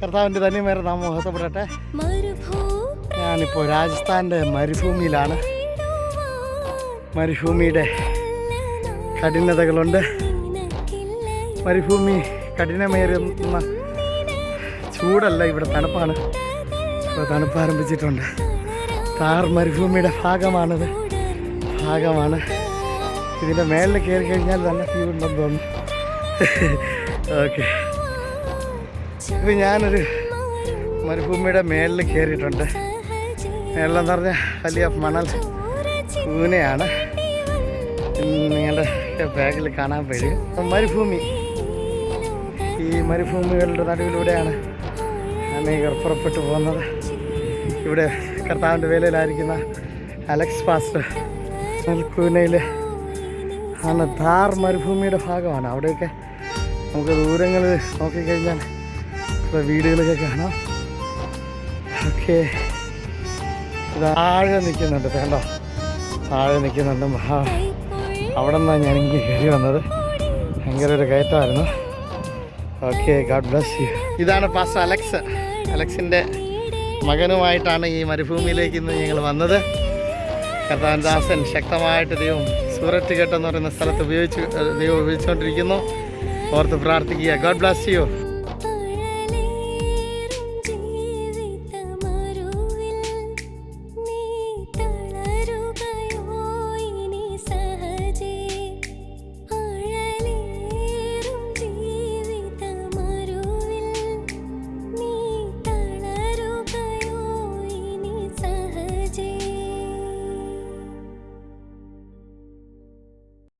കർത്താവിൻ്റെ ധന്യമേറെ നാം മഹത്വപ്പെടട്ടെ. ഞാനിപ്പോൾ രാജസ്ഥാൻ്റെ മരുഭൂമിയിലാണ്. മരുഭൂമിയുടെ കഠിനതകളുണ്ട്. മരുഭൂമി കഠിനമേറുന്ന ചൂടല്ല, ഇവിടെ തണുപ്പാണ്. ഇപ്പോൾ തണുപ്പ് ആരംഭിച്ചിട്ടുണ്ട്. താർ മരുഭൂമിയുടെ ഭാഗമാണ്. ഇതിൻ്റെ മേളിൽ കയറി കഴിഞ്ഞാൽ നല്ല വ്യൂ ഉണ്ടെന്ന് തോന്നുന്നു. ഓക്കെ, ഇത് ഞാനൊരു മരുഭൂമിയുടെ മേളിൽ കയറിയിട്ടുണ്ട്. മേളിലെന്ന് പറഞ്ഞാൽ വലിയ മണൽ കൂനയാണ്. നിങ്ങളുടെ ബാഗിൽ കാണാൻ കഴിയും. മരുഭൂമി, ഈ മരുഭൂമികളുടെ നടുവിലൂടെയാണ് അനേകർ പുറപ്പെട്ടു പോകുന്നത്. ഇവിടെ കർത്താവിൻ്റെ വേലയിലായിരിക്കുന്ന അലക്സ് പാസ്റ്റർ കൂനയിൽ ആണ്. ധാർ മരുഭൂമിയുടെ ഭാഗമാണ്. അവിടെയൊക്കെ നമുക്ക് ദൂരങ്ങളിൽ നോക്കിക്കഴിഞ്ഞാൽ വീടുകളൊക്കെ കാണാം. ഓക്കെ, താഴെ നിൽക്കുന്നുണ്ട്. വേണ്ട, താഴെ നിൽക്കുന്നുണ്ട്. അവിടെ നിന്നാണ് ഞാനിങ്ങനെ കയറി വന്നത്. ഭയങ്കര ഒരു കയറ്റമായിരുന്നു. Okay, God bless you. ഇതാണ് പാസ്റ്റർ അലക്സിൻ്റെ മകനുമായിട്ടാണ് ഈ മരുഭൂമിയിലേക്ക് ഇന്ന് ഞങ്ങൾ വന്നത്. കർത്താൻ ദാസൻ ശക്തമായിട്ട് ദൈവം സൂററ്റ് ഘട്ടം എന്ന് പറയുന്ന സ്ഥലത്ത് ദൈവം ഉപയോഗിച്ചുകൊണ്ടിരിക്കുന്നു. ഓർത്ത് പ്രാർത്ഥിക്കുക. God bless U.